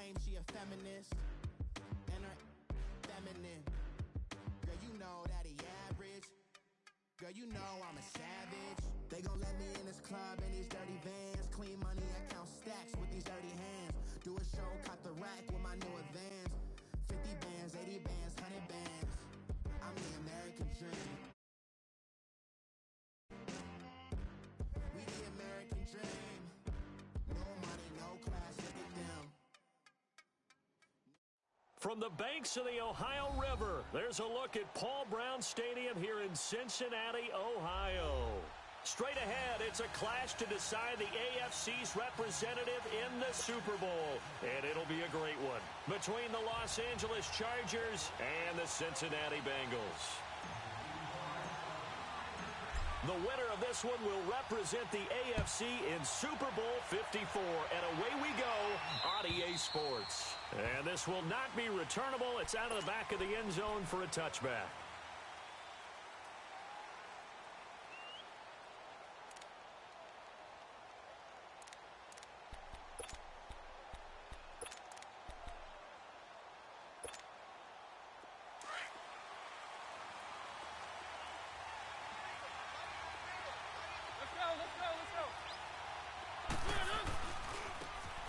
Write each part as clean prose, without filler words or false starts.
claim she a feminist, and her feminine. Girl, you know that he average. Girl, you know I'm a savage. They gon' let me in this club in these dirty vans. Clean money, I count stacks with these dirty hands. Do a show, caught the rack with my new advance. 50 bands, 80 bands, 100 bands. I'm the American dream. We the American dream. No money, no class, look at them. From the banks of the Ohio River, there's a look at Paul Brown Stadium here in Cincinnati, Ohio. Straight ahead, it's a clash to decide the AFC's representative in the Super Bowl. And it'll be a great one between the Los Angeles Chargers and the Cincinnati Bengals. The winner of this one will represent the AFC in Super Bowl 54. And away we go on EA Sports. And this will not be returnable. It's out of the back of the end zone for a touchback.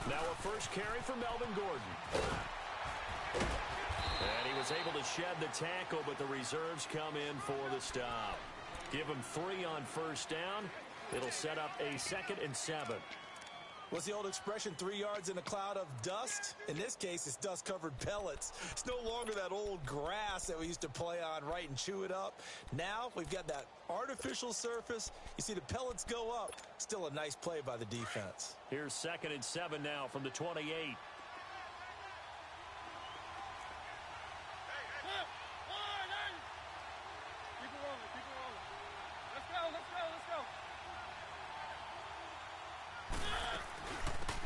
Now a first carry for Melvin Gordon. And he was able to shed the tackle, but the reserves come in for the stop. Give him 3 on first down. It'll set up a 2nd and 7. What's the old expression, 3 yards in a cloud of dust? In this case, it's dust-covered pellets. It's no longer that old grass that we used to play on, right, and chew it up. Now we've got that artificial surface. You see the pellets go up. Still a nice play by the defense. Here's 2nd and 7 now from the 28.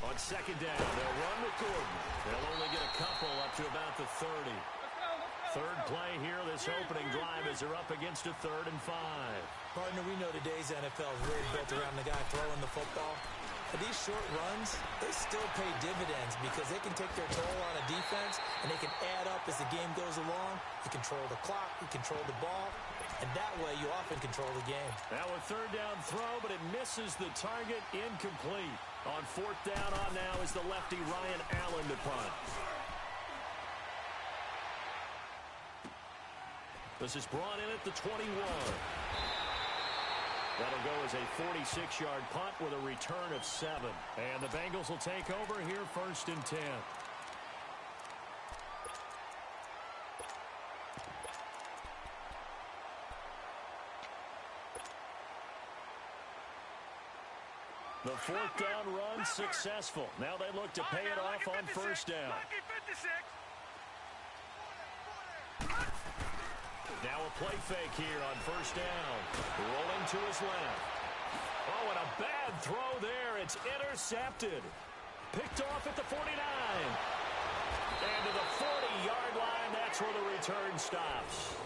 On 2nd down, they'll run with Gordon. They'll only get a couple up to about the 30. Third play here, this opening drive, as they're up against a 3rd and 5. Partner, we know today's NFL is really built around the guy throwing the football. But these short runs, they still pay dividends because they can take their toll on a defense, and they can add up as the game goes along. You control the clock, you control the ball, and that way you often control the game. Now a 3rd down throw, but it misses the target, incomplete. On 4th down on now is the lefty Ryan Allen to punt. This is brought in at the 21. That'll go as a 46-yard punt with a return of 7. And the Bengals will take over here 1st and 10. The 4th down run successful. Now they look to pay it off on 1st down. Now a play fake here on 1st down. Rolling to his left. Oh, and a bad throw there. It's intercepted. Picked off at the 49. And to the 40-yard line, that's where the return stops.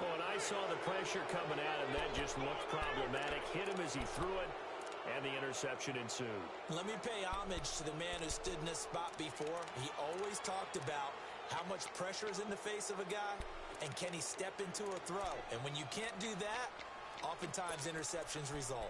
Oh, and I saw the pressure coming at him. That just looked problematic. Hit him as he threw it, and the interception ensued. Let me pay homage to the man who stood in this spot before. He always talked about how much pressure is in the face of a guy, and can he step into a throw? And when you can't do that, oftentimes interceptions result.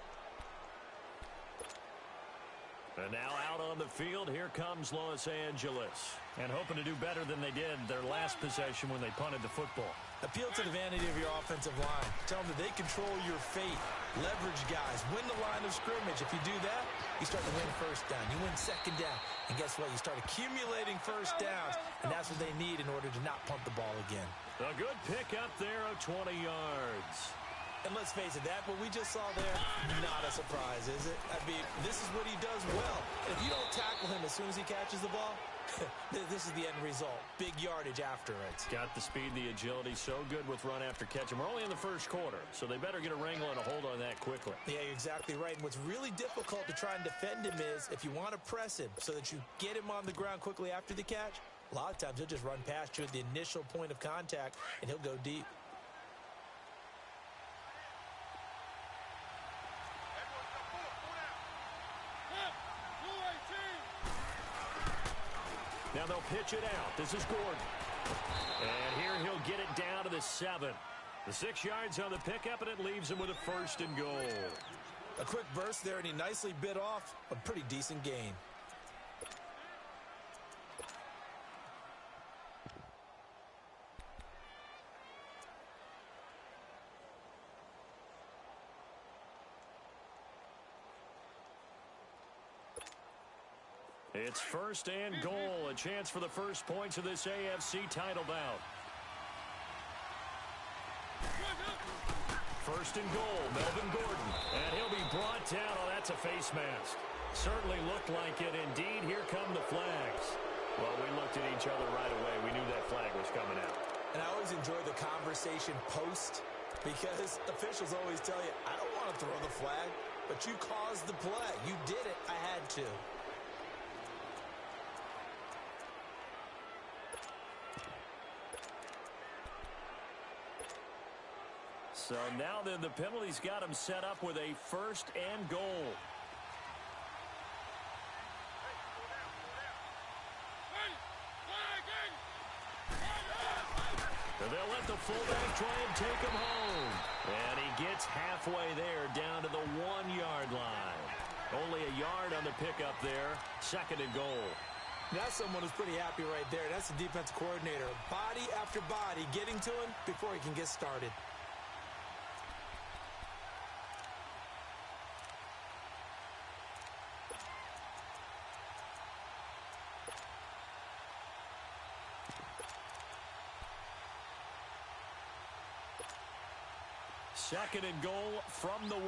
And now out on the field, here comes Los Angeles. And hoping to do better than they did their last possession when they punted the football. Appeal to the vanity of your offensive line. Tell them that they control your fate. Leverage guys. Win the line of scrimmage. If you do that, you start to win 1st down. You win 2nd down. And guess what? You start accumulating 1st downs. And that's what they need in order to not punt the ball again. A good pick up there of 20 yards. And let's face it, that what we just saw there, not a surprise, is it? I mean, this is what he does well. And if you don't tackle him as soon as he catches the ball, this is the end result. Big yardage after it. Got the speed, the agility, so good with run after catch. And we're only in the 1st quarter, so they better get a wrangle and a hold on that quickly. Yeah, you're exactly right. And what's really difficult to try and defend him is if you want to press him so that you get him on the ground quickly after the catch, a lot of times he'll just run past you at the initial point of contact, and he'll go deep. Now they'll pitch it out. This is Gordon. And here he'll get it down to the 7. The 6 yards on the pickup, and it leaves him with a 1st and goal. A quick burst there, and he nicely bit off a pretty decent gain. It's 1st and goal, a chance for the first points of this AFC title bout. 1st and goal, Melvin Gordon. And he'll be brought down. Oh, that's a face mask. Certainly looked like it. Indeed, here come the flags. Well, we looked at each other right away. We knew that flag was coming out. And I always enjoy the conversation post because officials always tell you, I don't want to throw the flag, but you caused the play. You did it. I had to. So now then the penalty's got him set up with a 1st and goal. And they'll let the fullback try and take him home. And he gets halfway there down to the 1-yard line. Only a yard on the pickup there. 2nd and goal. That's someone who's pretty happy right there. That's the defensive coordinator. Body after body getting to him before he can get started. Second and goal from the 1.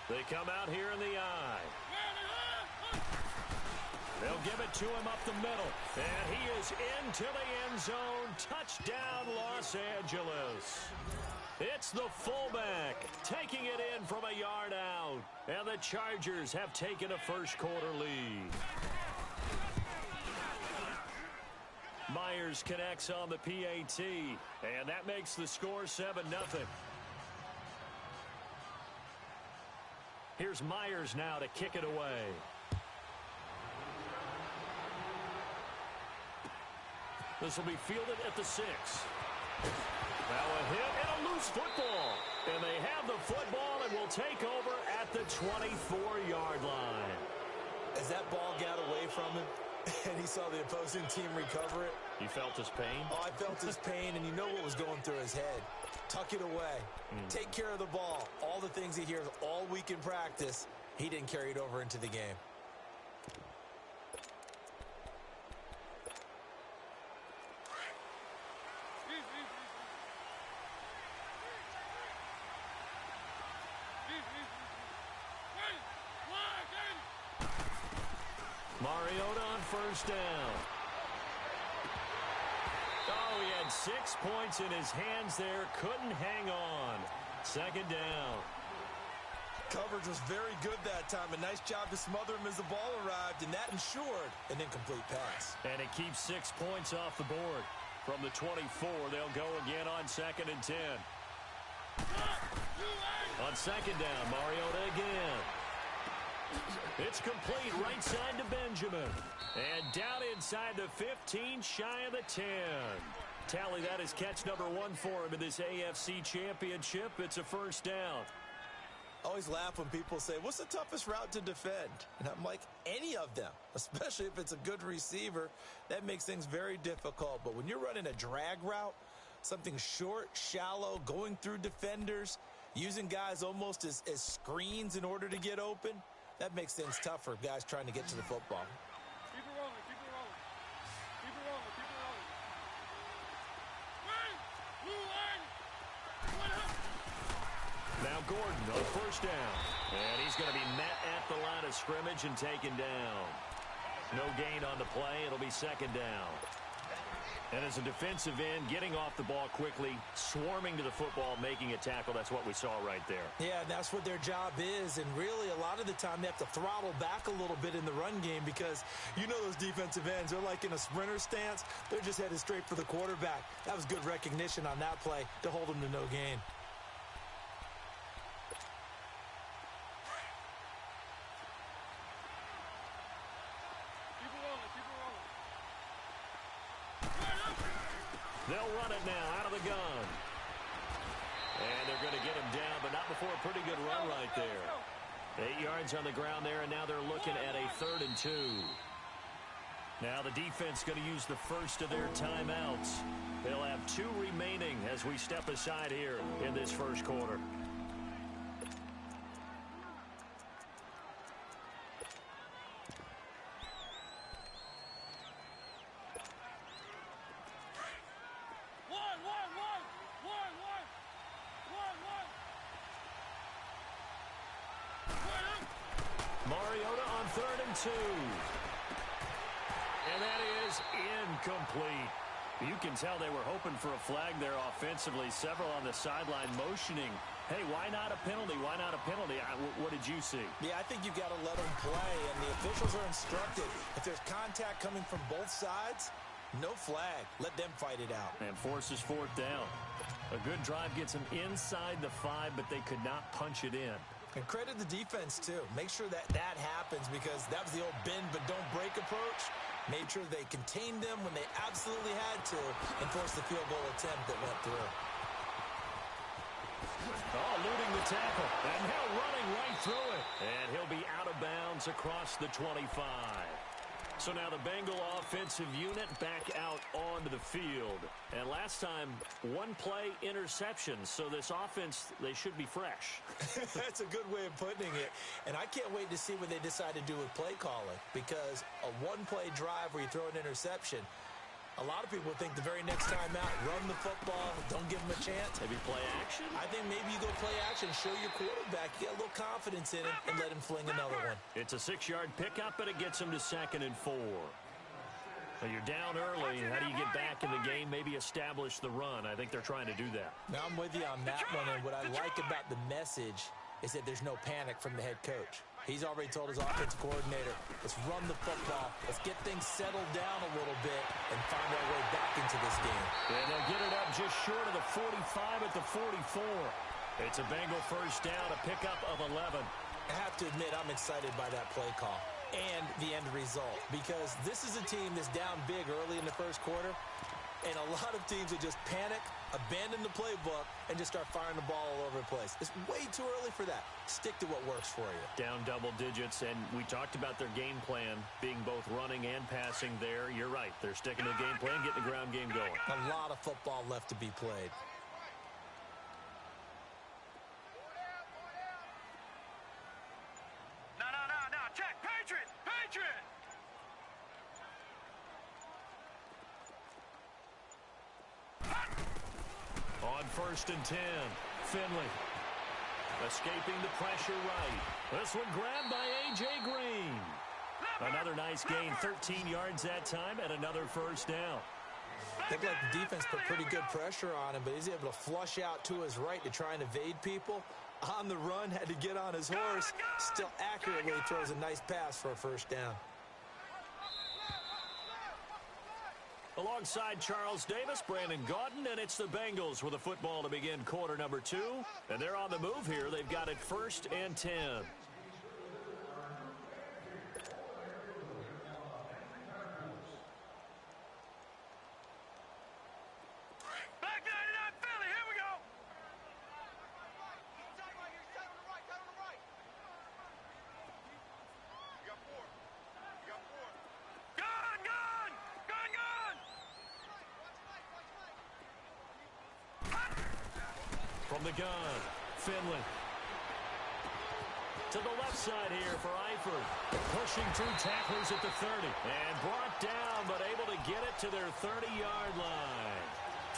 They come out here in the eye. They'll give it to him up the middle. And he is into the end zone. Touchdown, Los Angeles. It's the fullback taking it in from a yard out. And the Chargers have taken a first-quarter lead. Myers connects on the PAT, and that makes the score 7-0. Here's Myers now to kick it away. This will be fielded at the 6. Now a hit and a loose football. And they have the football and will take over at the 24-yard line. As that ball got away from him, and he saw the opposing team recover it. You felt his pain? Oh, I felt his pain, and you know what was going through his head. Tuck it away. Take care of the ball. All the things he hears all week in practice, he didn't carry it over into the game. Mariota on 1st down. Oh, he had 6 points in his hands there. Couldn't hang on. 2nd down. Coverage was very good that time. A nice job to smother him as the ball arrived, and that ensured an incomplete pass. And it keeps 6 points off the board. From the 24, they'll go again on 2nd and 10. On 2nd down, Mariota again. It's complete right side to Benjamin. And down inside the 15, shy of the 10. Tally, that is catch number 1 for him in this AFC Championship. It's a 1st down. I always laugh when people say, what's the toughest route to defend? And I'm like, any of them, especially if it's a good receiver. That makes things very difficult. But when you're running a drag route, something short, shallow, going through defenders, using guys almost as screens in order to get open, that makes things tough for guys trying to get to the football. Keep it rolling, keep it rolling. Keep it rolling, keep it rolling. Now Gordon on 1st down. And he's going to be met at the line of scrimmage and taken down. No gain on the play. It'll be 2nd down. And as a defensive end, getting off the ball quickly, swarming to the football, making a tackle, that's what we saw right there. Yeah, and that's what their job is. And really, a lot of the time, they have to throttle back a little bit in the run game because you know those defensive ends, they're like in a sprinter stance. They're just headed straight for the quarterback. That was good recognition on that play to hold them to no gain. They'll run it now out of the gun. And they're going to get him down, but not before a pretty good run right there. 8 yards on the ground there, and now they're looking at a 3rd and 2. Now the defense going to use the first of their timeouts. They'll have 2 remaining as we step aside here in this first quarter. Mariota on 3rd and 2. And that is incomplete. You can tell they were hoping for a flag there offensively. Several on the sideline motioning, hey, why not a penalty? Why not a penalty? What did you see? Yeah, I think you got to let them play, and the officials are instructed. If there's contact coming from both sides, no flag. Let them fight it out. And forces 4th down. A good drive gets them inside the 5, but they could not punch it in. And credit the defense, too. Make sure that happens, because that was the old bend but don't break approach. Made sure they contained them when they absolutely had to and forced the field goal attempt that went through. Oh, eluding the tackle. And now running right through it. And he'll be out of bounds across the 25. So now the Bengal offensive unit back out onto the field. And last time, 1-play interception. So this offense, they should be fresh. That's a good way of putting it. And I can't wait to see what they decide to do with play calling. Because a 1-play drive where you throw an interception, a lot of people think the very next time out, run the football, don't give them a chance. Maybe play action? I think maybe you go play action, show your quarterback, get a little confidence in him, and let him fling another one. It's a 6-yard pickup, but it gets him to 2nd and 4. Well, you're down early. How do you get back in the game? Maybe establish the run. I think they're trying to do that. Now, I'm with you on that one, and what I like about the message is that there's no panic from the head coach. He's already told his offensive coordinator, let's run the football, let's get things settled down a little bit and find our way back into this game. And they'll get it up just short of the 45 at the 44. It's a Bengal first down, a pickup of 11. I have to admit, I'm excited by that play call and the end result, because this is a team that's down big early in the first quarter, and a lot of teams that just panic, abandon the playbook, and just start firing the ball all over the place. It's way too early for that. Stick to what works for you. Down double digits, and we talked about their game plan being both running and passing there. You're right. They're sticking to the game plan, getting the ground game going. A lot of football left to be played. No. Check. Patriot. On 1st and 10, Finley escaping the pressure right. This one grabbed by A.J. Green. Another nice gain, 13 yards that time, and another first down. Looked like the defense put pretty good pressure on him, but he's able to flush out to his right to try and evade people. On the run, had to get on his horse. Still accurately throws a nice pass for a first down. Alongside Charles Davis, Brandon Gaudin, and it's the Bengals with a football to begin quarter number 2. And they're on the move here. They've got it 1st and 10. Back 99 Philly. Here we go. From the gun, Finley. To the left side here for Eifert. Pushing through tacklers at the 30. And brought down, but able to get it to their 30-yard line.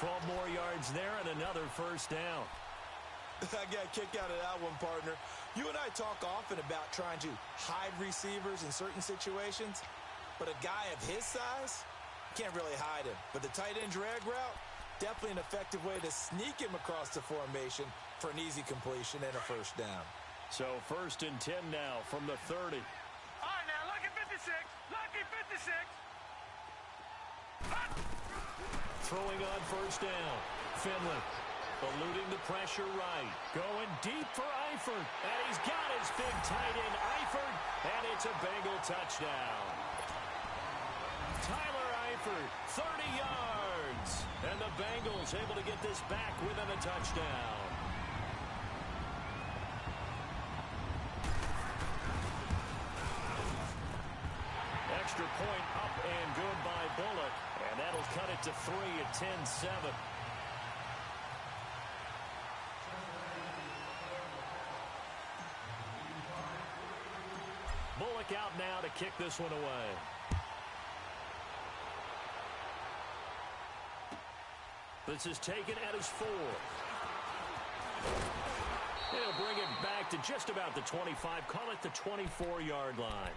12 more yards there and another first down. I got a kick out of that one, partner. You and I talk often about trying to hide receivers in certain situations, but a guy of his size, can't really hide him. But the tight end drag route, definitely an effective way to sneak him across the formation for an easy completion and a first down. So 1st and 10 now from the 30. All right, now, lucky 56. Lucky 56. Throwing on first down. Finley eluding the pressure right. Going deep for Eifert. And he's got his big tight end, Eifert. And it's a Bengal touchdown. Tyler effort, 30 yards. And the Bengals able to get this back within a touchdown. Extra point up and good by Bullock. And that'll cut it to 3 at 10-7. Bullock out now to kick this one away. This is taken at his 4. He'll bring it back to just about the 25. Call it the 24-yard line.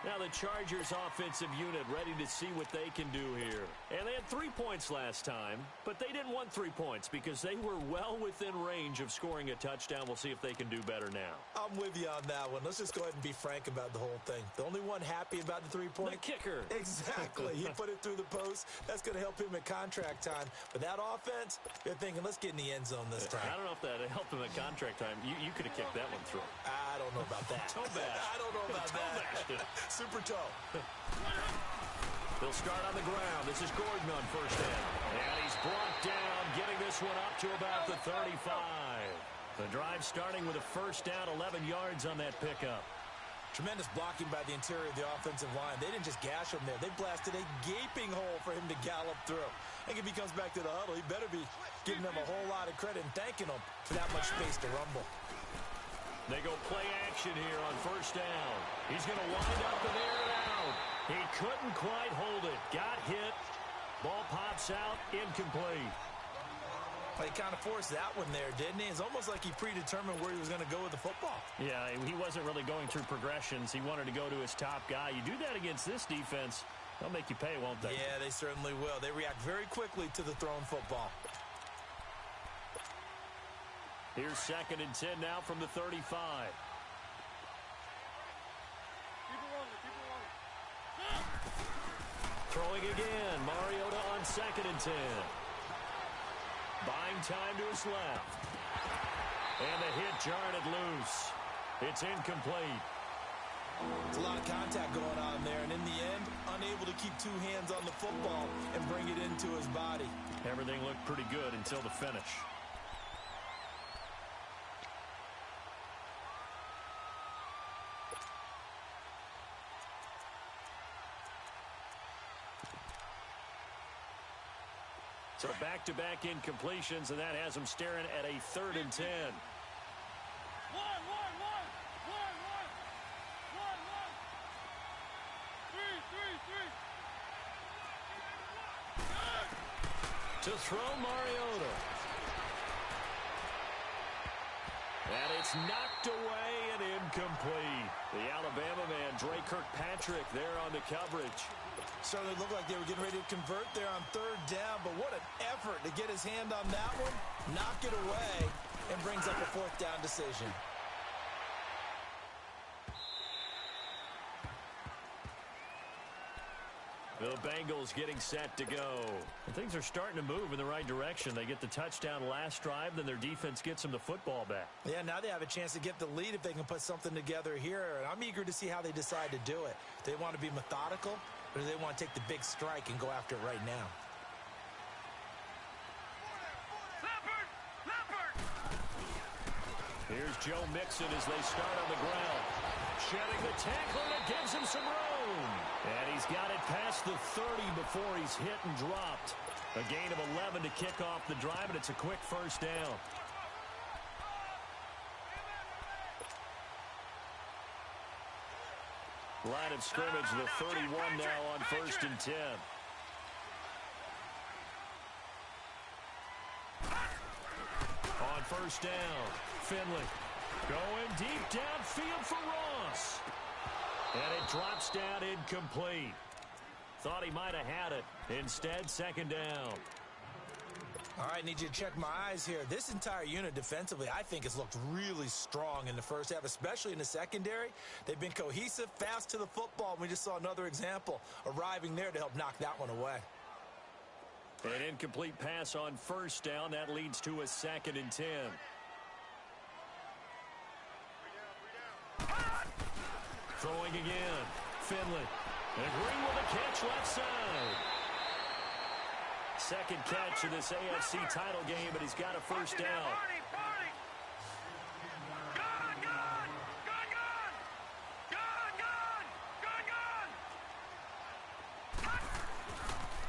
Now the Chargers offensive unit ready to see what they can do here. And they had 3 points last time, but they didn't want 3 points because they were well within range of scoring a touchdown. We'll see if they can do better now. I'm with you on that one. Let's just go ahead and be frank about the whole thing. The only one happy about the 3-point? The kicker. Exactly. He put it through the post. That's going to help him at contract time. But that offense, they're thinking, let's get in the end zone this time. I don't know if that helped him at contract time. You could have kicked that one through. I don't know about that. Toe bash. I don't know about that. Super toe. They'll start on the ground. This is Gordon on first down. And he's brought down, getting this one up to about the 35. The drive starting with a first down, 11 yards on that pickup. Tremendous blocking by the interior of the offensive line. They didn't just gash him there. They blasted a gaping hole for him to gallop through. I think if he comes back to the huddle, he better be giving them a whole lot of credit and thanking them for that much space to rumble. They go play action here on first down. He's going to wind up and air it out. He couldn't quite hold it. Got hit. Ball pops out. Incomplete. He kind of forced that one there, didn't he? It's almost like he predetermined where he was going to go with the football. Yeah, he wasn't really going through progressions. He wanted to go to his top guy. You do that against this defense, they'll make you pay, won't they? Yeah, they certainly will. They react very quickly to the thrown football. Here's 2nd and 10 now from the 35. Keep it rolling, keep it rolling. Throwing again. Mariota on 2nd and 10. Buying time to his left. And the hit jarred it loose. It's incomplete. It's a lot of contact going on there, and in the end, unable to keep 2 hands on the football and bring it into his body. Everything looked pretty good until the finish. So back-to-back incompletions, and that has them staring at a 3rd and 10. One. Three. To throw Mariota. And it's knocked away and incomplete. The Alabama man, Dre Kirkpatrick, there on the coverage. Certainly looked like they were getting ready to convert there on 3rd down, but what an effort to get his hand on that one, knock it away, and brings up a 4th down decision. The Bengals getting set to go. And things are starting to move in the right direction. They get the touchdown last drive, then their defense gets them the football back. Yeah, now they have a chance to get the lead if they can put something together here. And I'm eager to see how they decide to do it. Do they want to be methodical, or do they want to take the big strike and go after it right now? Here's Joe Mixon as they start on the ground. Shedding the tackler, and it gives him some room. And he's got it past the 30 before he's hit and dropped. A gain of 11 to kick off the drive, and it's a quick first down. Line of scrimmage, the 31 now on 1st and 10. On 1st down, Finley going deep downfield for Ross. And it drops down incomplete. Thought he might have had it. Instead, 2nd down. All right, need you to check my eyes here. This entire unit defensively, I think, has looked really strong in the first half, especially in the secondary. They've been cohesive, fast to the football. We just saw another example arriving there to help knock that one away. An incomplete pass on 1st down. That leads to a 2nd and 10. Throwing again. Finley. And Green with a catch left side. second catch of this AFC title game, and he's got a first down.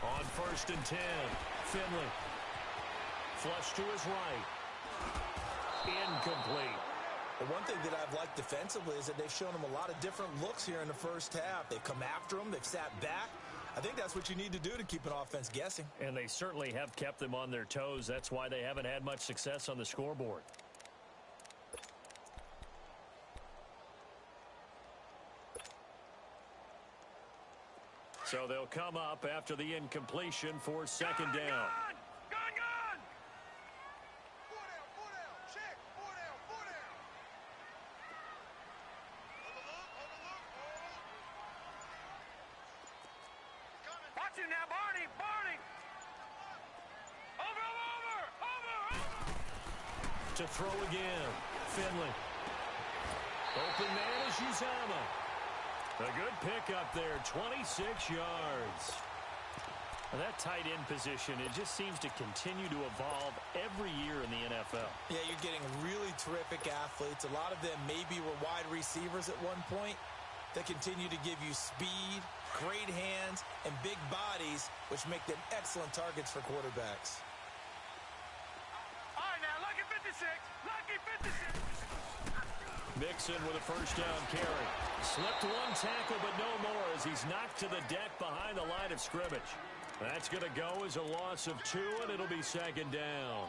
On 1st and 10, Finley. Flush to his right. Incomplete. The one thing that I've liked defensively is that they've shown him a lot of different looks here in the first half. They've come after him. They've sat back. I think that's what you need to do to keep an offense guessing. And they certainly have kept them on their toes. That's why they haven't had much success on the scoreboard. So they'll come up after the incompletion for second down. To throw again, Finley. Open man is Uzama. A good pickup there, 26 yards. And that tight end position, it just seems to continue to evolve every year in the NFL. Yeah, you're getting really terrific athletes. A lot of them maybe were wide receivers at one point. They continue to give you speed, great hands, and big bodies, which make them excellent targets for quarterbacks. Mixon with a first down carry. Slipped one tackle, but no more as he's knocked to the deck behind the line of scrimmage. That's going to go as a loss of 2, and it'll be second down.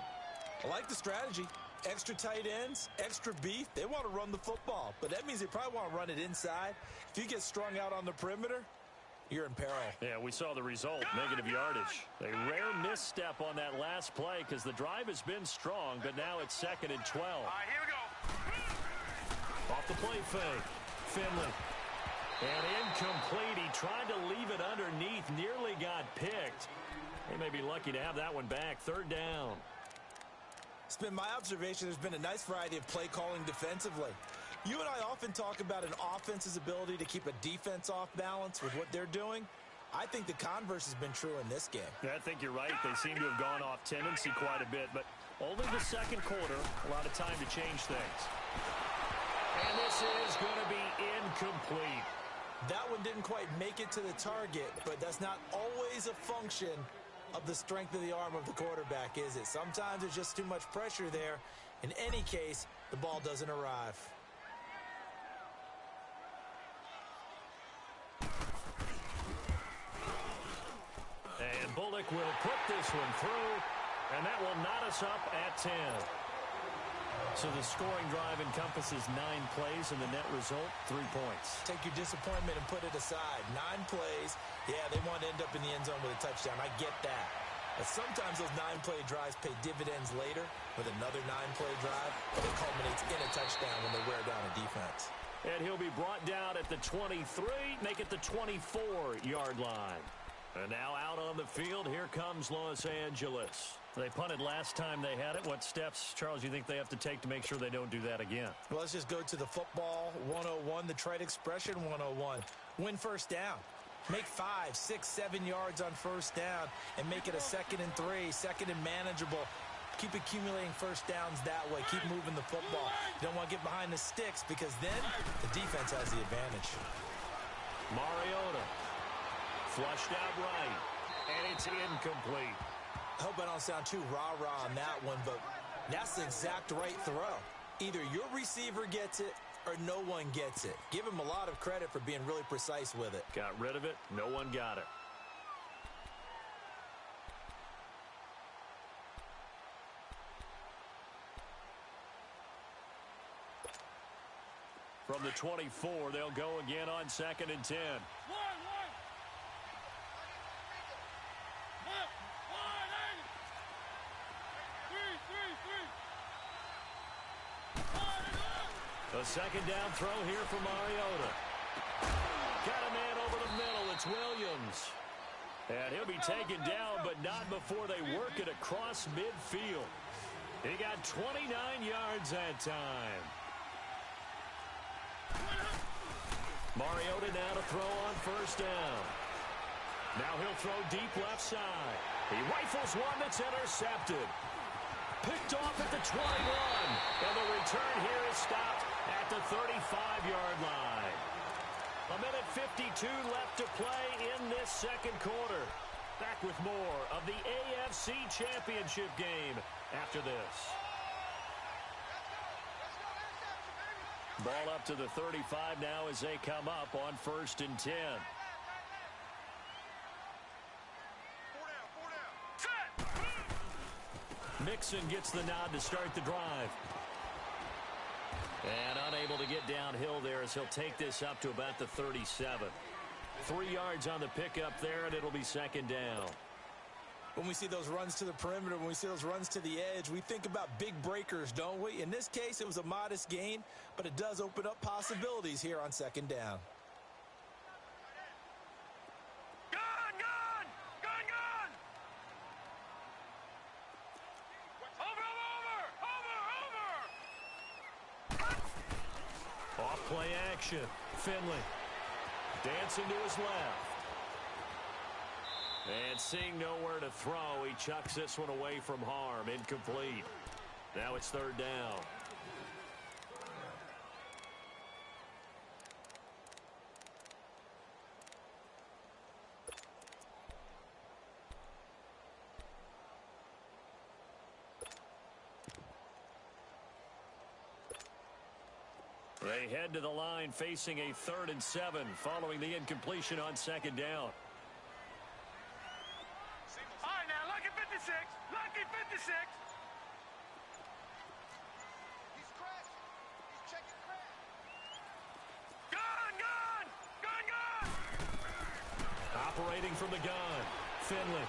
I like the strategy. Extra tight ends, extra beef. They want to run the football, but that means they probably want to run it inside. If you get strung out on the perimeter, you're in peril. Yeah, we saw the result, negative yardage. A rare misstep on that last play because the drive has been strong, but now it's 2nd and 12. All right, here we go. Off the play fake, Finley. And incomplete. He tried to leave it underneath, nearly got picked. They may be lucky to have that one back. 3rd down. It's been my observation there's been a nice variety of play calling defensively. You and I often talk about an offense's ability to keep a defense off balance with what they're doing. I think the converse has been true in this game. Yeah, I think you're right. They seem to have gone off tendency quite a bit, but only the second quarter, a lot of time to change things. And this is going to be incomplete. That one didn't quite make it to the target, but that's not always a function of the strength of the arm of the quarterback, is it? Sometimes there's just too much pressure there. In any case, the ball doesn't arrive. And Bullock will put this one through, and that will knot us up at 10. So the scoring drive encompasses 9 plays, and the net result, 3 points. Take your disappointment and put it aside. 9 plays. Yeah, they want to end up in the end zone with a touchdown. I get that. But sometimes those 9-play drives pay dividends later with another 9-play drive, but it culminates in a touchdown when they wear down a defense. And he'll be brought down at the 23, make it the 24-yard line. And now out on the field, here comes Los Angeles. They punted last time they had it. What steps, Charles, do you think they have to take to make sure they don't do that again? Well, let's just go to the football 101, the trite expression 101. Win first down. Make 5, 6, 7 yards on first down and make it a 2nd and 3, 2nd and manageable. Keep accumulating first downs that way. Keep moving the football. You don't want to get behind the sticks because then the defense has the advantage. Mariota flushed out right, and it's incomplete. I hope I don't sound too rah-rah on that one, but that's the exact right throw. Either your receiver gets it or no one gets it. Give him a lot of credit for being really precise with it. Got rid of it. No one got it. From the 24, they'll go again on 2nd and 10. A second down throw here for Mariota. Got a man over the middle. It's Williams. And he'll be taken down, but not before they work it across midfield. He got 29 yards that time. Mariota now to throw on first down. Now he'll throw deep left side. He rifles one that's intercepted. Picked off at the 21. And the return here is stopped at the 35-yard line. 1:52 left to play in this second quarter. Back with more of the AFC Championship game after this. Ball up to the 35 now as they come up on 1st and 10. Mixon gets the nod to start the drive. And unable to get downhill there as he'll take this up to about the 37. 3 yards on the pickup there, and it'll be 2nd down. When we see those runs to the perimeter, when we see those runs to the edge, we think about big breakers, don't we? In this case, it was a modest gain, but it does open up possibilities here on 2nd down. Play action. Finley dancing to his left. And seeing nowhere to throw, he chucks this one away from harm. Incomplete. Now it's 3rd down. They head to the line facing a 3rd and 7 following the incompletion on 2nd down. All right, now, lucky 56. Lucky 56. He's crashing. He's checking crash. Gun, gun. Gun, gun. Operating from the gun. Finley.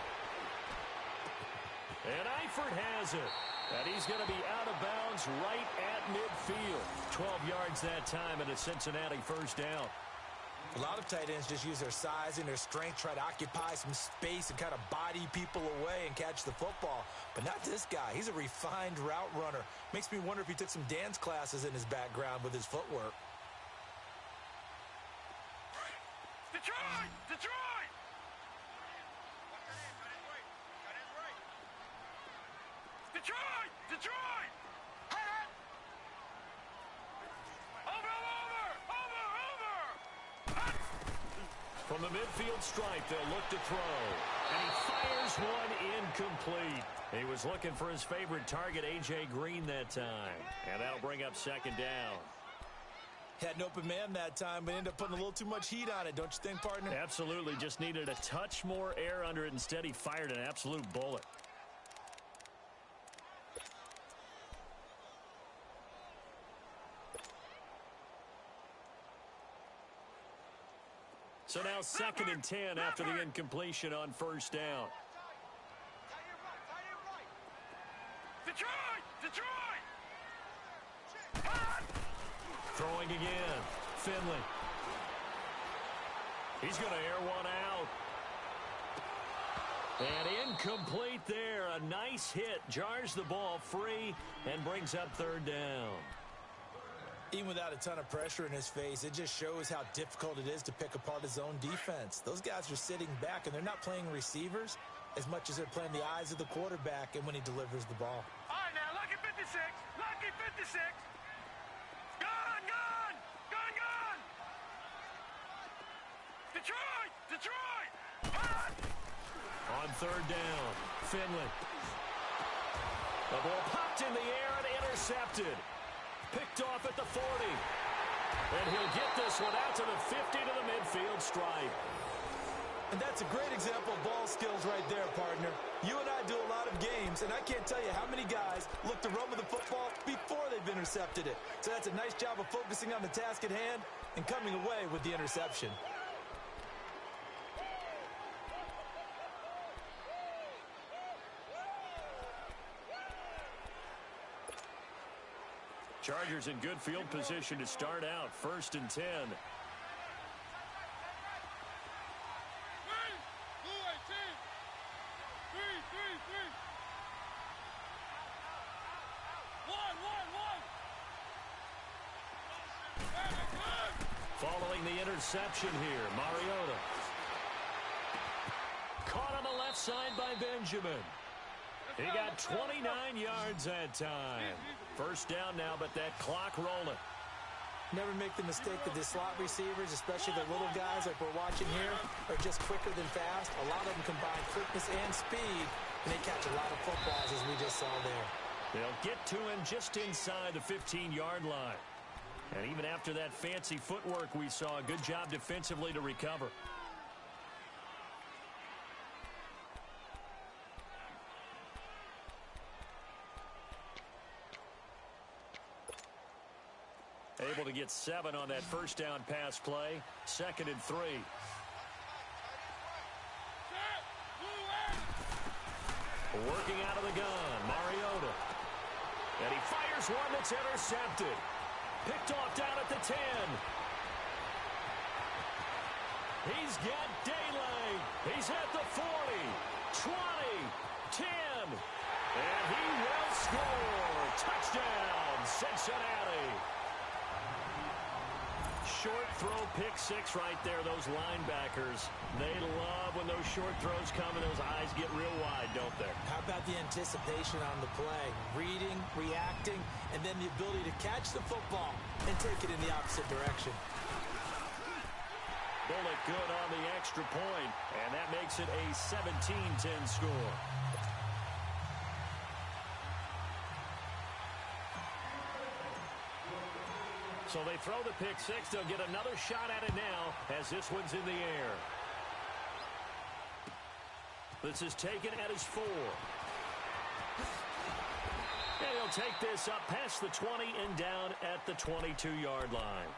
And Eifert has it. And he's going to be out of bounds right at midfield. 12 yards that time and a Cincinnati 1st down. A lot of tight ends just use their size and their strength, try to occupy some space and kind of body people away and catch the football. But not this guy. He's a refined route runner. Makes me wonder if he took some dance classes in his background with his footwork. Detroit! Detroit! Detroit! Detroit! Over! From the midfield stripe, they'll look to throw. And he fires one incomplete. He was looking for his favorite target, A.J. Green, that time. And that'll bring up 2nd down. Had an open man that time, but ended up putting a little too much heat on it, don't you think, partner? Absolutely. Just needed a touch more air under it. Instead, he fired an absolute bullet. So now 2nd and 10 after the incompletion on 1st down. Detroit! Detroit! Throwing again. Finley. He's going to air one out. And incomplete there. A nice hit. Jars the ball free and brings up 3rd down. Even without a ton of pressure in his face, it just shows how difficult it is to pick apart his own defense. Those guys are sitting back, and they're not playing receivers as much as they're playing the eyes of the quarterback and when he delivers the ball. All right, now, lucky 56. Lucky 56. Gun, gun. Gun, gun. Detroit! Detroit! On 3rd down, Finley. The ball popped in the air and intercepted. Picked off at the 40. And he'll get this one out to the 50 to the midfield stripe. And that's a great example of ball skills right there, partner. You and I do a lot of games, and I can't tell you how many guys look to run with the football before they've intercepted it. So that's a nice job of focusing on the task at hand and coming away with the interception. Chargers in good field position to start out. 1st and 10. Following the interception here, Mariota. Caught on the left side by Benjamin. He got 29 yards that time. First down now, but that clock rolling. Never make the mistake that the slot receivers, especially the little guys like we're watching here, are just quicker than fast. A lot of them combine quickness and speed, and they catch a lot of footballs, as we just saw there. They'll get to him just inside the 15-yard line. And even after that fancy footwork we saw, a good job defensively to recover. Able to get 7 on that first down pass play. 2nd and 3. Working out of the gun, Mariota. And he fires one that's intercepted. Picked off down at the 10. He's got daylight. He's at the 40, 20, 10. And he will score. Touchdown, Cincinnati. Short throw, pick 6 right there. Those linebackers, they love when those short throws come and those eyes get real wide, don't they? How about the anticipation on the play? Reading, reacting, and then the ability to catch the football and take it in the opposite direction. Bullock good on the extra point, and that makes it a 17-10 score. So they throw the pick 6. They'll get another shot at it now as this one's in the air. This is taken at his 4. And he'll take this up past the 20 and down at the 22-yard line.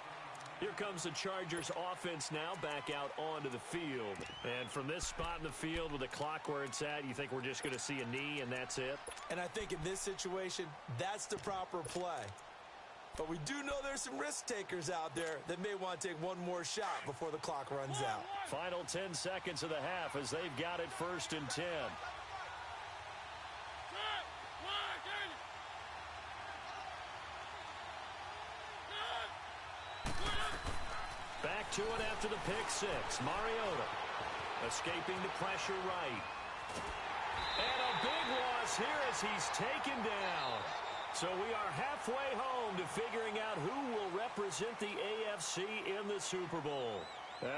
Here comes the Chargers offense now back out onto the field. And from this spot in the field with the clock where it's at, you think we're just going to see a knee and that's it? And I think in this situation, that's the proper play. But we do know there's some risk takers out there that may want to take one more shot before the clock runs out. Final 10 seconds of the half as they've got it 1st and 10. Back to it after the pick 6. Mariota escaping the pressure right. And a big loss here as he's taken down. So we are halfway home to figuring out who will represent the AFC in the Super Bowl.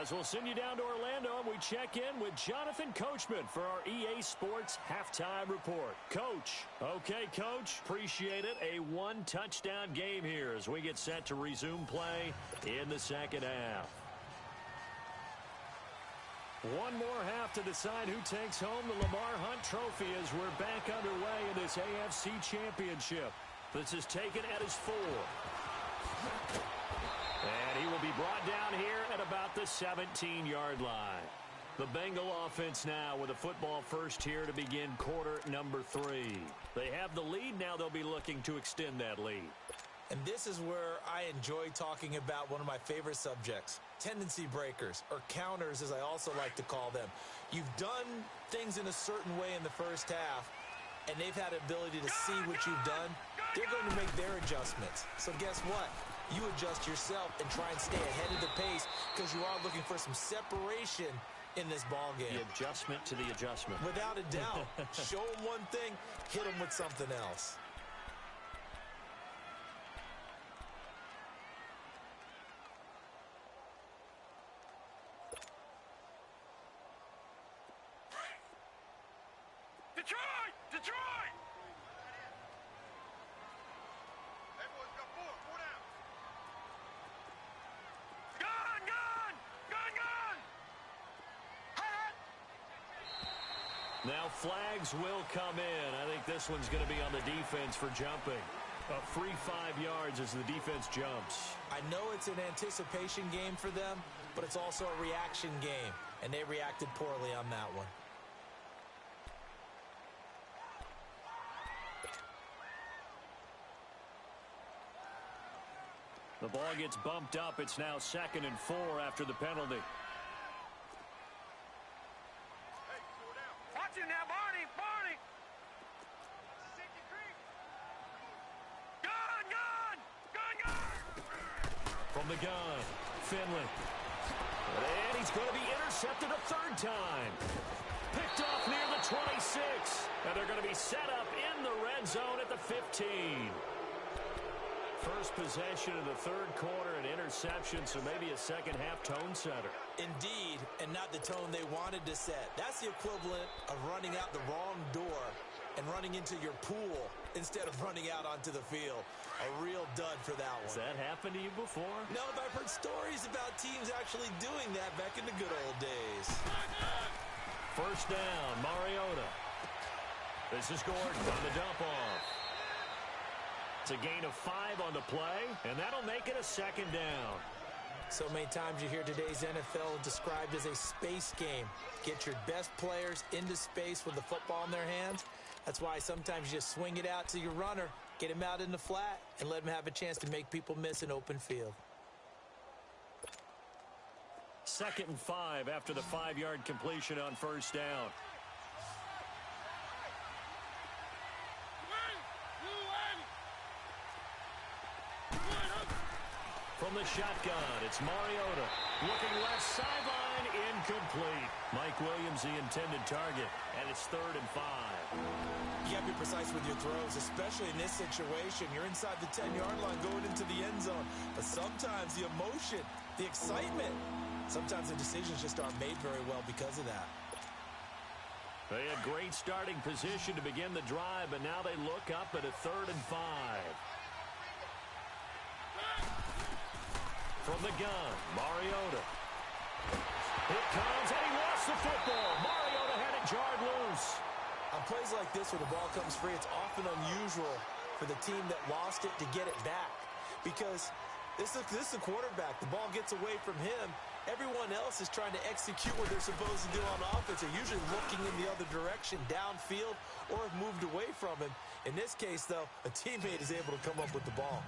As we'll send you down to Orlando, and we check in with Jonathan Coachman for our EA Sports Halftime Report. Coach. Okay, Coach. Appreciate it. A 1-touchdown game here as we get set to resume play in the second half. One more half to decide who takes home the Lamar Hunt Trophy as we're back underway in this AFC Championship. This is taken at his 4. And he will be brought down here at about the 17-yard line. The Bengal offense now with a football first here to begin quarter number 3. They have the lead. Now they'll be looking to extend that lead. And this is where I enjoy talking about one of my favorite subjects, tendency breakers, or counters as I also like to call them. You've done things in a certain way in the first half, and they've had the ability to see what you've done. They're going to make their adjustments. So guess what? You adjust yourself and try and stay ahead of the pace because you are looking for some separation in this ball game. The adjustment to the adjustment. Without a doubt. Show them one thing, hit them with something else. Detroit! Detroit! Gun! Gun! Gun! Gun! Now flags will come in. I think this one's going to be on the defense for jumping. A free 5 yards as the defense jumps. I know it's an anticipation game for them, but it's also a reaction game, and they reacted poorly on that one. The ball gets bumped up. It's now 2nd and 4 after the penalty. Watch him now, Barney! Barney! Gun! Gun! Gun! Gun! From the gun, Finley. And he's going to be intercepted a 3rd time. Picked off near the 26. And they're going to be set up in the red zone at the 15. First possession of the third quarter, an interception, so maybe a second-half tone setter. Indeed, and not the tone they wanted to set. That's the equivalent of running out the wrong door and running into your pool instead of running out onto the field. A real dud for that one. Has that happened to you before? No, but I've heard stories about teams actually doing that back in the good old days. First down, Mariota. This is Gordon on the dump-off. It's a gain of 5 on the play, and that'll make it a second down. So many times you hear today's NFL described as a space game. Get your best players into space with the football in their hands. That's why sometimes you just swing it out to your runner, get him out in the flat, and let him have a chance to make people miss an open field. 2nd and 5 after the 5-yard completion on first down. From the shotgun, it's Mariota. Looking left sideline, incomplete. Mike Williams, the intended target, and it's 3rd and 5. You got to be precise with your throws, especially in this situation. You're inside the 10-yard line going into the end zone. But sometimes the emotion, the excitement, sometimes the decisions just aren't made very well because of that. They had great starting position to begin the drive, but now they look up at a 3rd and 5. From the gun, Mariota. It comes, and he lost the football. Mariota had it jarred loose. On plays like this where the ball comes free, it's often unusual for the team that lost it to get it back. Because this is the quarterback. The ball gets away from him. Everyone else is trying to execute what they're supposed to do on offense. They're usually looking in the other direction, downfield, or have moved away from him. In this case, though, a teammate is able to come up with the ball.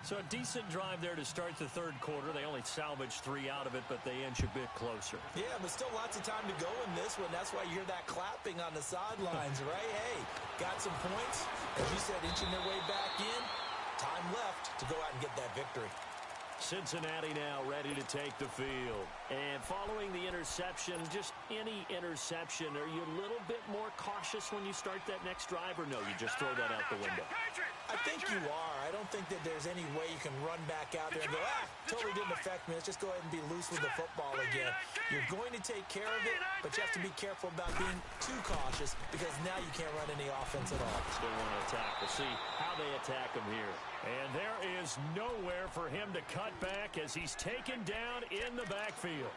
So a decent drive there to start the third quarter. They only salvaged 3 out of it, but they inch a bit closer. Yeah, but still lots of time to go in this one. That's why you hear that clapping on the sidelines, right? Hey, got some points. As you said, inching their way back in. Time left to go out and get that victory. Cincinnati now ready to take the field. And following the interception, just any interception, are you a little bit more cautious when you start that next drive, or no, you just throw that out the window? I think you are. I don't think that there's any way you can run back out there and go, totally didn't affect me. Let's just go ahead and be loose with the football again. You're going to take care of it, but you have to be careful about being too cautious because now you can't run any offense at all. Still want to attack. We'll see how they attack him here. And there is nowhere for him to cut back as he's taken down in the backfield.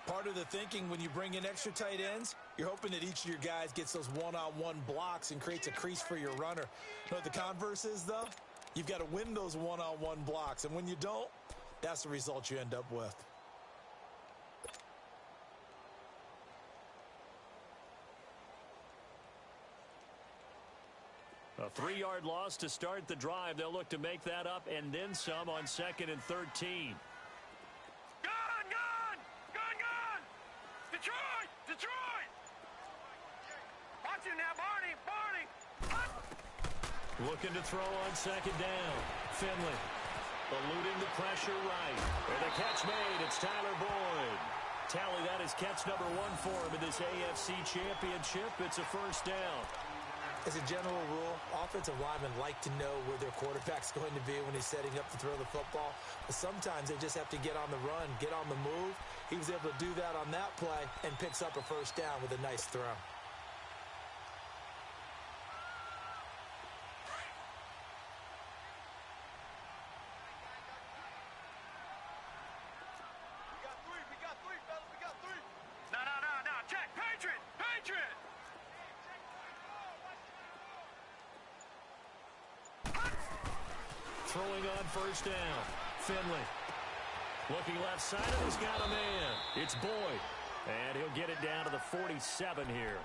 Part of the thinking when you bring in extra tight ends, you're hoping that each of your guys gets those one-on-one blocks and creates a crease for your runner. You know what the converse is, though? You've got to win those one-on-one blocks, and when you don't, that's the result you end up with. A 3-yard loss to start the drive. They'll look to make that up and then some on 2nd and 13. Gone! Detroit! Watch him now, Barney! Looking to throw on 2nd down. Finley eluding the pressure right. And the catch made. It's Tyler Boyd. Tally that is catch number 1 for him in this AFC Championship. It's a first down. As a general rule, offensive linemen like to know where their quarterback's going to be when he's setting up to throw the football. But sometimes they just have to get on the run, get on the move. He was able to do that on that play and picks up a first down with a nice throw. We got three, fellas. We got three. No. Check. Patriot! Throwing on first down. Finley. Looking left side, and he's got a man. It's Boyd. And he'll get it down to the 47 here.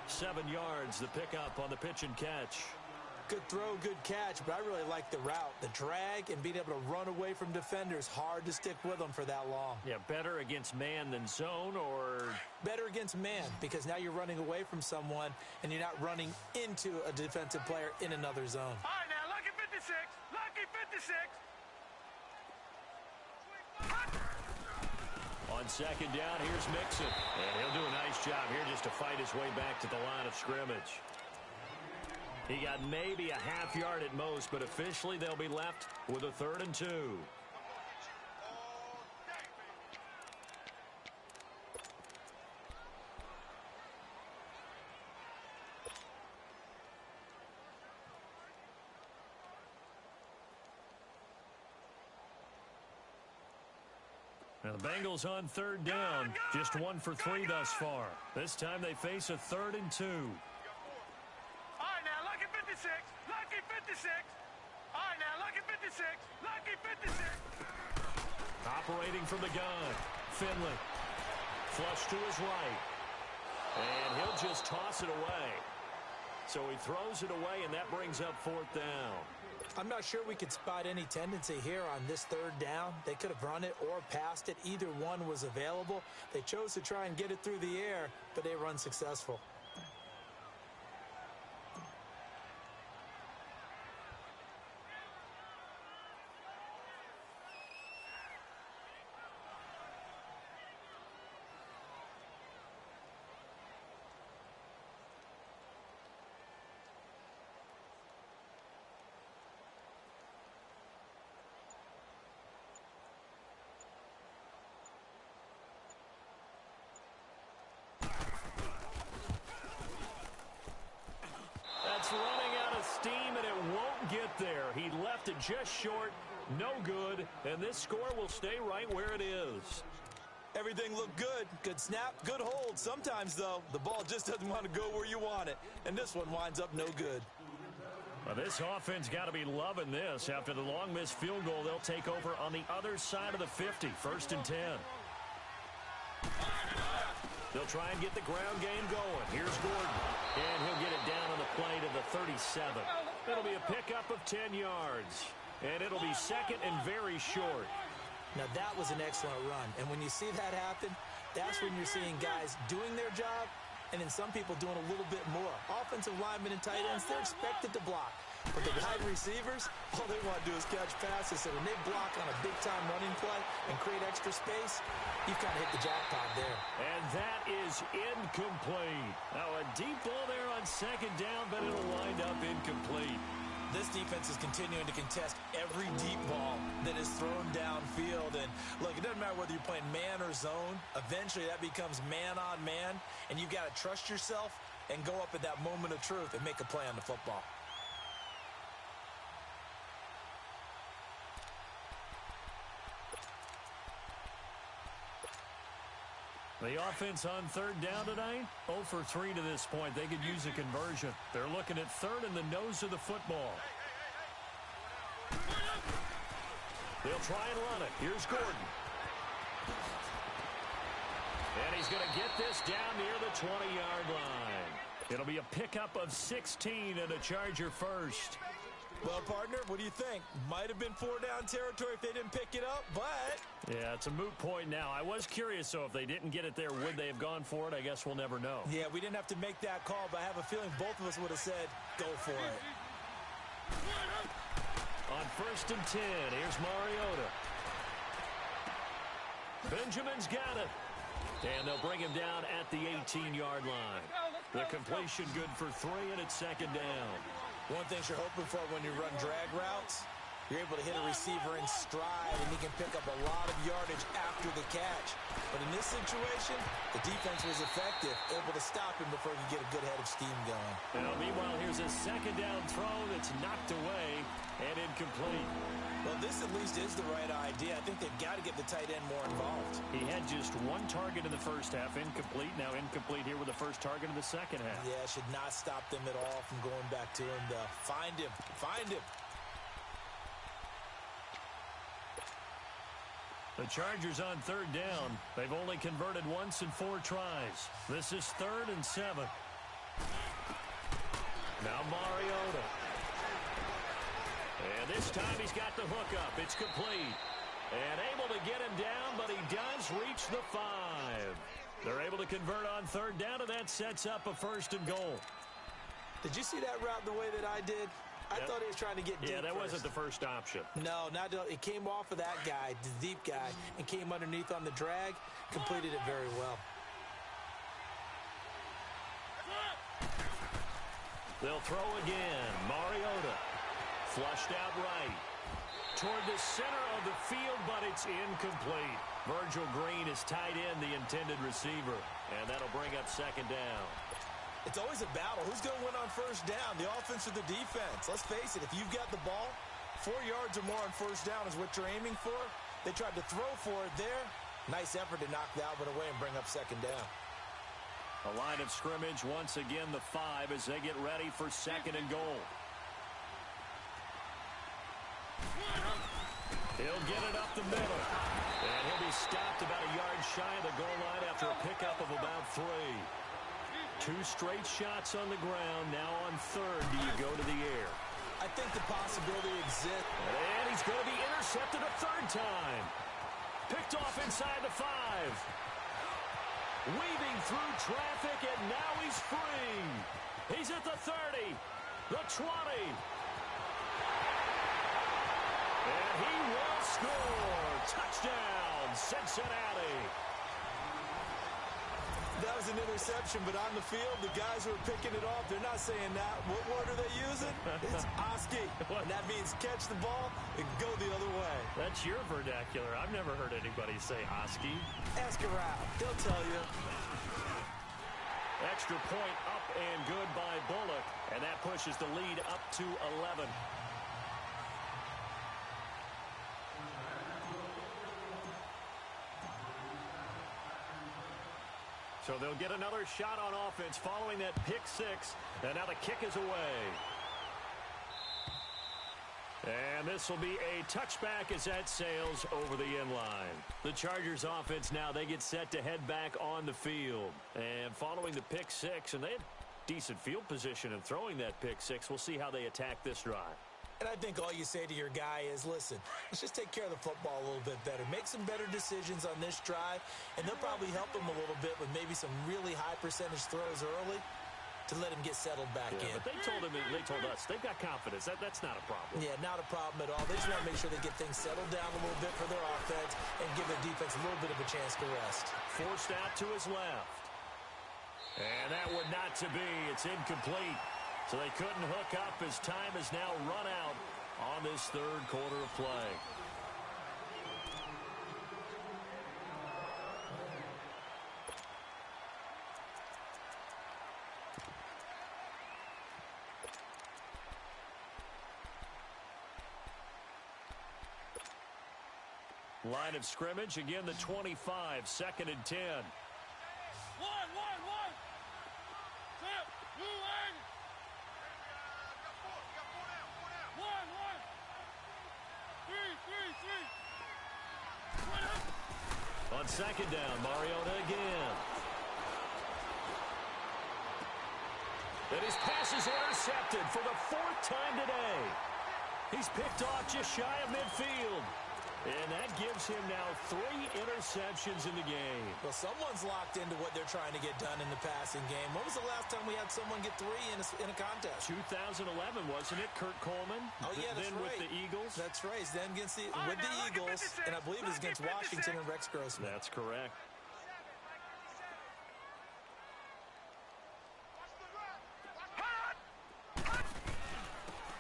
7 yards, the pickup on the pitch and catch. Good throw, good catch, but I really like the route. The drag and being able to run away from defenders. Hard to stick with them for that long. Yeah, better against man than zone, or? Better against man, because now you're running away from someone, and you're not running into a defensive player in another zone. All right, now, lucky 56. Lucky 56. On on second down. Here's Mixon. And he'll do a nice job here just to fight his way back to the line of scrimmage. He got maybe a half yard at most, but officially they'll be left with a 3rd and 2. Now the Bengals on 3rd down, just 1 for 3 thus far. This time they face a 3rd and 2. All right, now, lucky 56, lucky 56. All right, now, lucky 56, lucky 56. Operating from the gun, Finley. Flush to his right. And he'll just toss it away. So he throws it away, and that brings up 4th down. I'm not sure we could spot any tendency here on this 3rd down. They could have run it or passed it. Either one was available. They chose to try and get it through the air, but they were unsuccessful. Running out of steam, and it won't get there. He left it just short, no good, and this score will stay right where it is. Everything looked good. Good snap, good hold. Sometimes, though, the ball just doesn't want to go where you want it, and this one winds up no good. Well, this offense got to be loving this. After the long missed field goal, they'll take over on the other side of the 50, 1st and 10. They'll try and get the ground game going. Here's Gordon. And he'll get it down on the play to the 37. It'll be a pickup of 10 yards. And it'll be 2nd and very short. Now, that was an excellent run. And when you see that happen, that's when you're seeing guys doing their job and then some people doing a little bit more. Offensive linemen and tight ends, they're expected to block. But the wide receivers, all they want to do is catch passes. So when they block on a big-time running play and create extra space, you've kind of hit the jackpot there. And that is incomplete. Now, a deep ball there on 2nd down, but it'll wind up incomplete. This defense is continuing to contest every deep ball that is thrown downfield. And, look, it doesn't matter whether you're playing man or zone. Eventually, that becomes man-on-man, and you've got to trust yourself and go up at that moment of truth and make a play on the football. The offense on 3rd down tonight, 0 for 3 to this point. They could use a conversion. They're looking at 3rd and the nose of the football. They'll try and run it. Here's Gordon. And he's going to get this down near the 20-yard line. It'll be a pickup of 16 and a Charger first. Well, partner, what do you think? Might have been 4-down territory if they didn't pick it up, but... Yeah, it's a moot point now. I was curious, so if they didn't get it there, would they have gone for it? I guess we'll never know. Yeah, we didn't have to make that call, but I have a feeling both of us would have said, go for it. On 1st and 10, here's Mariota. Benjamin's got it. And they'll bring him down at the 18-yard line. The completion good for 3, and it's 2nd down. One thing you're hoping for when you run drag routes, you're able to hit a receiver in stride, and he can pick up a lot of yardage after the catch. But in this situation, the defense was effective, able to stop him before he could get a good head of steam going. Now, meanwhile, here's a 2nd down throw that's knocked away and incomplete. Well, this at least is the right idea. I think they've got to get the tight end more involved. He had just 1 target in the first half, incomplete. Now incomplete here with the first target in the second half. Yeah, should not stop them at all from going back to him to find him. Find him. The Chargers on 3rd down. They've only converted once in 4 tries. This is 3rd and 7. Now Mariota. And this time he's got the hook up. It's complete. And able to get him down, but he does reach the 5. They're able to convert on 3rd down, and that sets up a 1st and goal. Did you see that route the way that I did? I thought he was trying to get deep. Yeah, that first. wasn't the first option. No, it came off of that guy, the deep guy, and came underneath on the drag, completed it very well. They'll throw again. Mariota flushed out right. Toward the center of the field, but it's incomplete. Virgil Green is tied in, the intended receiver, and that'll bring up second down. It's always a battle. Who's going to win on first down, the offense or the defense? Let's face it, if you've got the ball, 4 yards or more on first down is what you're aiming for. They tried to throw for it there. Nice effort to knock that one away and bring up second down. A line of scrimmage, once again the 5 as they get ready for second and goal. He'll get it up the middle. And he'll be stopped about a yard shy of the goal line after a pickup of about 3. 2 straight shots on the ground. Now on third, do you go to the air? I think the possibility exists. And he's going to be intercepted a third time. Picked off inside the 5. Weaving through traffic, and now he's free. He's at the 30, the 20. And he will score. Touchdown, Cincinnati. That was an interception, but on the field, the guys who are picking it off, they're not saying that. What word are they using? It's Oski. And that means catch the ball and go the other way. That's your vernacular. I've never heard anybody say Oski. Ask around. They'll tell you. Extra point up and good by Bullock. And that pushes the lead up to 11. So they'll get another shot on offense following that pick 6. And now the kick is away. And this will be a touchback as that sails over the end line. The Chargers offense now, they get set to head back on the field. And following the pick 6, and they had decent field position in throwing that pick 6. We'll see how they attack this drive. And I think all you say to your guy is, listen, let's just take care of the football a little bit better. Make some better decisions on this drive, and they'll probably help him a little bit with maybe some really high percentage throws early to let him get settled back in. But they told us they've got confidence. That's not a problem. Yeah, not a problem at all. They just want to make sure they get things settled down a little bit for their offense and give their defense a little bit of a chance to rest. Forced out to his left. And that would not to be. It's incomplete. So they couldn't hook up as time has now run out on this third quarter of play. Line of scrimmage, again the 25, second and 10. One. Set. Moving. One. Three. On second down, Mariota again. And his pass is intercepted for the 4th time today. He's picked off just shy of midfield. And that gives him now 3 interceptions in the game. Well, someone's locked into what they're trying to get done in the passing game. When was the last time we had someone get 3 in a contest? 2011, wasn't it? Kurt Coleman. Oh, yeah, that's then right. With the Eagles. That's right. Then with the Eagles, and I believe it was against Washington and Rex Grossman. That's correct.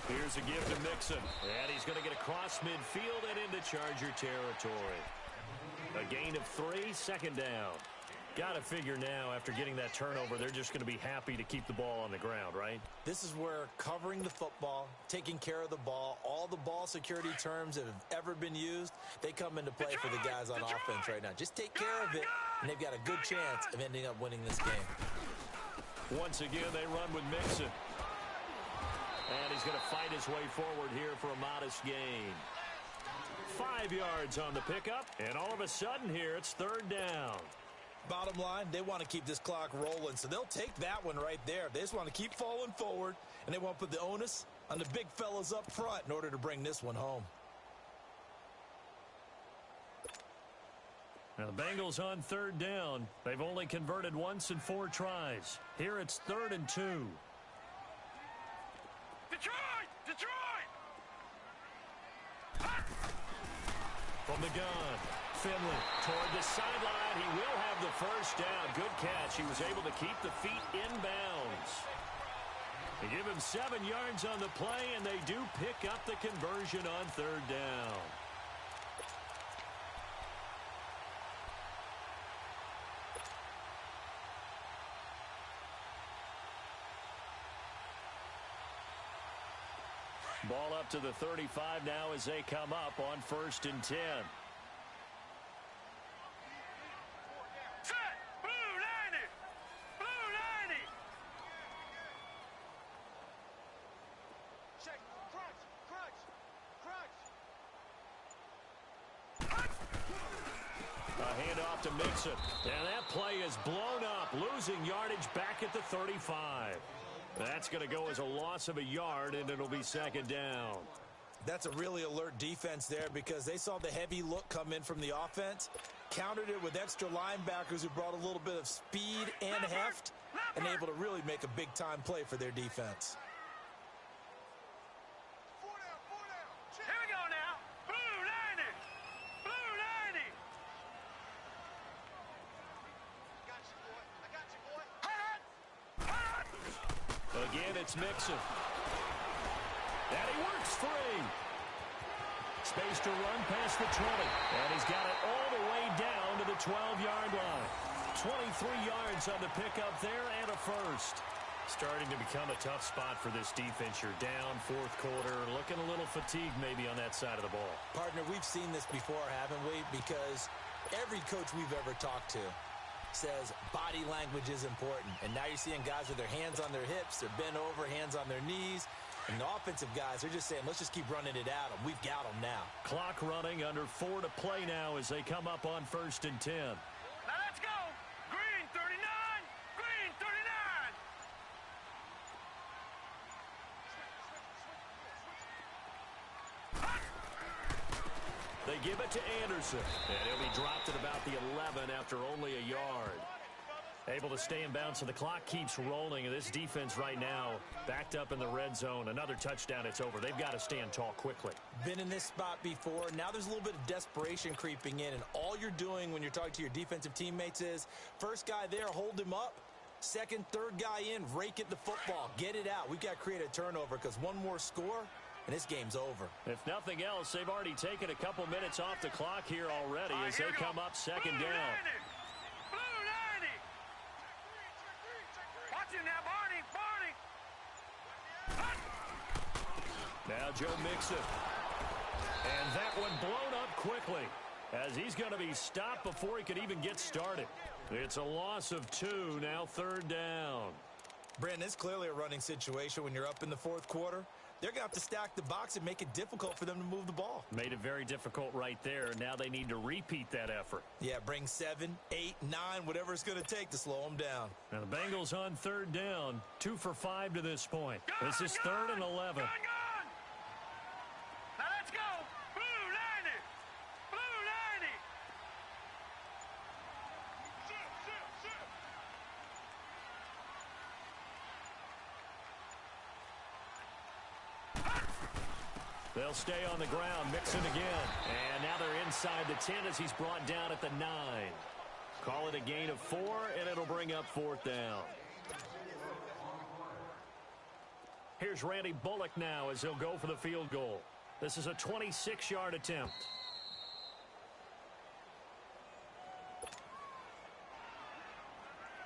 Here's a give to Mixon. And he's going to get across midfield and into Charger territory. A gain of 3, second down. Got to figure now, after getting that turnover, they're just going to be happy to keep the ball on the ground, right? This is where covering the football, taking care of the ball, all the ball security terms that have ever been used, they come into play for the guys on offense right now. Just take care of it, and they've got a good chance of ending up winning this game. Once again, they run with Mixon. And he's going to fight his way forward here for a modest gain. 5 yards on the pickup, and all of a sudden here, it's third down. Bottom line, they want to keep this clock rolling, so they'll take that one right there. They just want to keep falling forward, and they want to put the onus on the big fellas up front in order to bring this one home. Now the Bengals on third down. They've only converted once in 4 tries. Here it's 3rd and 2. Detroit! the gun. Finley toward the sideline. He will have the first down. Good catch. He was able to keep the feet inbounds. They give him 7 yards on the play, and they do pick up the conversion on third down. Ball up to the 35 now as they come up on 1st and 10. Set! Blue 90! Blue 90! Check. Crunch! A handoff to Mixon. And that play is blown up, losing yardage back at the 35. That's going to go as a loss of a yard, and it'll be 2nd down. That's a really alert defense there because they saw the heavy look come in from the offense, countered it with extra linebackers who brought a little bit of speed and heft, and able to really make a big-time play for their defense. Here we go now. Blue 90! Blue 90! I got you, boy. Hot! Again, it's Mixon. And he works free. Space to run past the 20. And he's got it all the way down to the 12-yard line. 23 yards on the pickup there and a first. Starting to become a tough spot for this defense. You're down 4th quarter, looking a little fatigued maybe on that side of the ball. Partner, we've seen this before, haven't we? Because every coach we've ever talked to says body language is important. And now you're seeing guys with their hands on their hips, they're bent over, hands on their knees. And the offensive guys are just saying, let's just keep running it at them. We've got them now. Clock running, under 4 to play now as they come up on 1st and 10. Now let's go. Green 39. Green 39. They give it to Anderson. And he'll be dropped at about the 11 after only a yard. Able to stay in bounds, so the clock keeps rolling. And this defense right now backed up in the red zone. Another touchdown, it's over. They've got to stand tall quickly. Been in this spot before. Now there's a little bit of desperation creeping in. And all you're doing when you're talking to your defensive teammates is, first guy there, hold him up. Second, third guy in, rake at the football. Get it out. We've got to create a turnover because one more score, and this game's over. If nothing else, they've already taken a couple minutes off the clock here already as they come up 2nd down. Blue 90. Watch him now, Barney. Now Joe Mixon. And that one blown up quickly as he's going to be stopped before he could even get started. It's a loss of 2, now 3rd down. Brandon, it's clearly a running situation when you're up in the 4th quarter. They're going to have to stack the box and make it difficult for them to move the ball. Made it very difficult right there. Now they need to repeat that effort. Yeah, bring 7, 8, 9, whatever it's going to take to slow them down. Now the Bengals on 3rd down, 2 for 5 to this point. This is 3rd and 11. Gun. Now let's go. Blue 90. Blue 90. They'll stay on the ground, Mixon again. And now they're inside the 10 as he's brought down at the 9. Call it a gain of 4, and it'll bring up 4th down. Here's Randy Bullock now as he'll go for the field goal. This is a 26-yard attempt.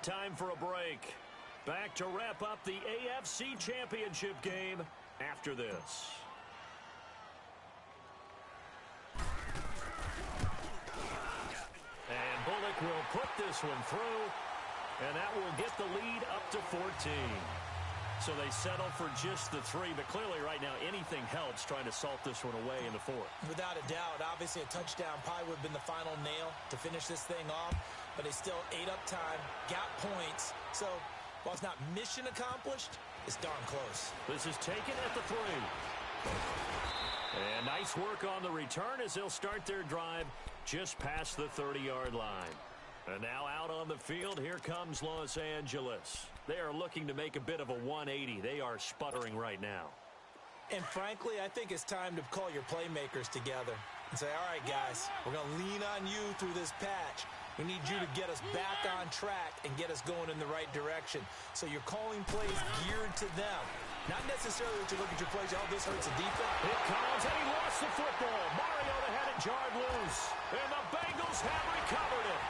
Time for a break. Back to wrap up the AFC Championship game after this. And Bullock will put this one through, and that will get the lead up to 14. So they settle for just the 3, but clearly right now anything helps trying to salt this one away in the 4th. Without a doubt, obviously a touchdown probably would have been the final nail to finish this thing off, but they still ate up time, got points. So while it's not mission accomplished, it's darn close. This is taken at the 3. And nice work on the return as they'll start their drive just past the 30-yard line. And now out on the field, here comes Los Angeles. They are looking to make a bit of a 180. They are sputtering right now. And frankly, I think it's time to call your playmakers together. and say, all right, guys, we're going to lean on you through this patch. We need you to get us back on track and get us going in the right direction. So you're calling plays geared to them. Not necessarily that you look at your plays, oh, this hurts the defense. Here comes, and he lost the football. Mariota had it jarred loose, and the Bengals have recovered it.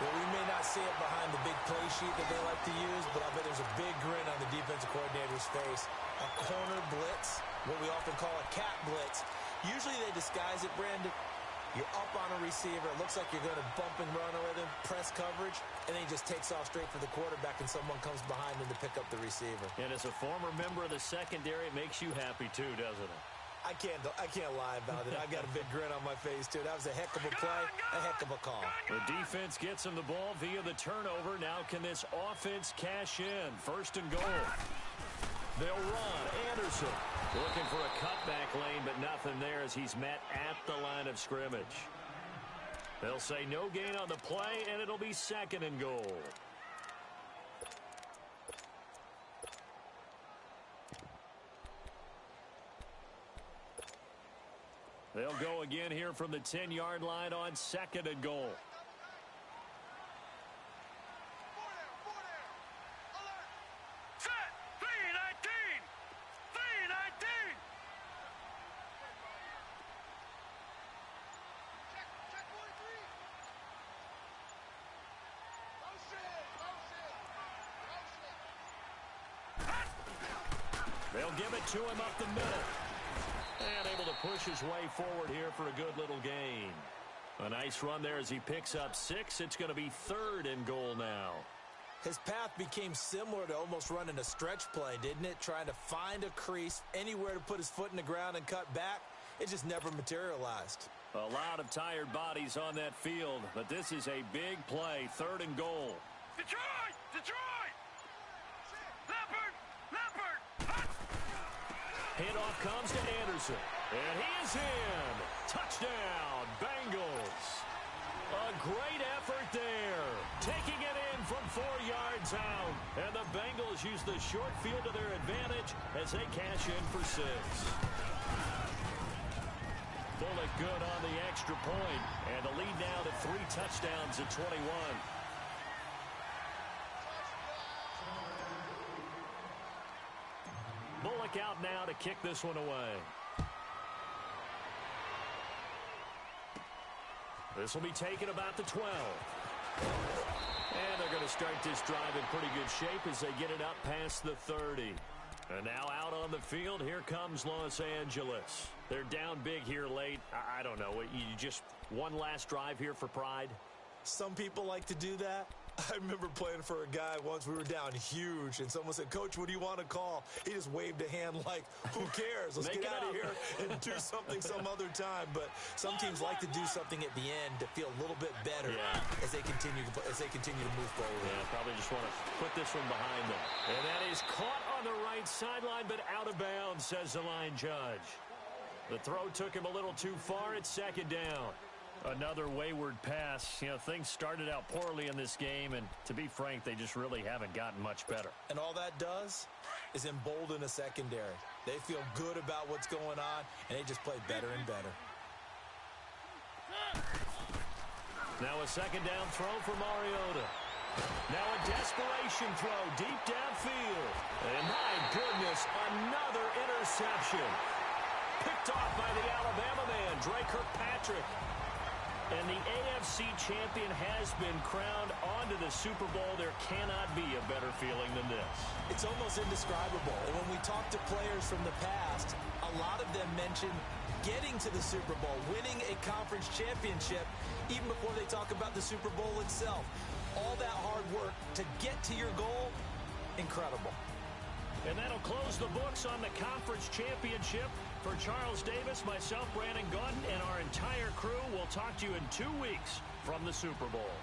Well, we may not see it behind the big play sheet that they like to use, but I bet there's a big grin on the defensive coordinator's face. A corner blitz, what we often call a cat blitz. Usually they disguise it, Brandon. You're up on a receiver. It looks like you're going to bump and run with him, press coverage, and then he just takes off straight for the quarterback, and someone comes behind him to pick up the receiver. And as a former member of the secondary, it makes you happy too, doesn't it? I can't lie about it. I've got a big grin on my face, too. That was a heck of a play, a heck of a call. The defense gets him the ball via the turnover. Now can this offense cash in? First and goal. They'll run. Anderson looking for a cutback lane, but nothing there as he's met at the line of scrimmage. They'll say no gain on the play, and it'll be second and goal. They'll go again here from the 10-yard line on second and goal. Set. 3-19. 3-19. Check 1-3. They'll give it to him up the middle. And able to push his way forward here for a good little gain. A nice run there as he picks up 6. It's going to be third and goal now. His path became similar to almost running a stretch play, didn't it? Trying to find a crease, anywhere to put his foot in the ground and cut back. It just never materialized. A lot of tired bodies on that field, but this is a big play. Third and goal. Detroit! Detroit! Leopard! Handoff comes to Anderson. And he is in. Touchdown, Bengals. A great effort there. Taking it in from 4 yards out. And the Bengals use the short field to their advantage as they cash in for 6. Bullock good on the extra point. And the lead now to 3 touchdowns at 21. Bullock out now to kick this one away. This will be taken about the 12. And they're going to start this drive in pretty good shape as they get it up past the 30. And now out on the field, here comes Los Angeles. They're down big here late. I don't know. You just one last drive here for pride? Some people like to do that. I remember playing for a guy once. We were down huge, and someone said, "Coach, what do you want to call?" He just waved a hand like, who cares? Let's get out of here and do something some other time. But some teams like to do something at the end to feel a little bit better as they continue to move forward. Yeah, probably just want to put this one behind them. And that is caught on the right sideline, but out of bounds, says the line judge. The throw took him a little too far. It's second down. Another wayward pass. You know, things started out poorly in this game, and to be frank, they just really haven't gotten much better. And all that does is embolden a secondary. They feel good about what's going on, and they just play better and better. Now a second down throw for Mariota. Now a desperation throw deep downfield. And my goodness, another interception. Picked off by the Alabama man, Dre Kirkpatrick. And the AFC champion has been crowned onto the Super Bowl. There cannot be a better feeling than this. It's almost indescribable. And when we talk to players from the past, a lot of them mention getting to the Super Bowl, winning a conference championship, even before they talk about the Super Bowl itself. All that hard work to get to your goal, incredible. And that'll close the books on the conference championship. For Charles Davis, myself, Brandon Gaudin, and our entire crew, we'll talk to you in 2 weeks from the Super Bowl.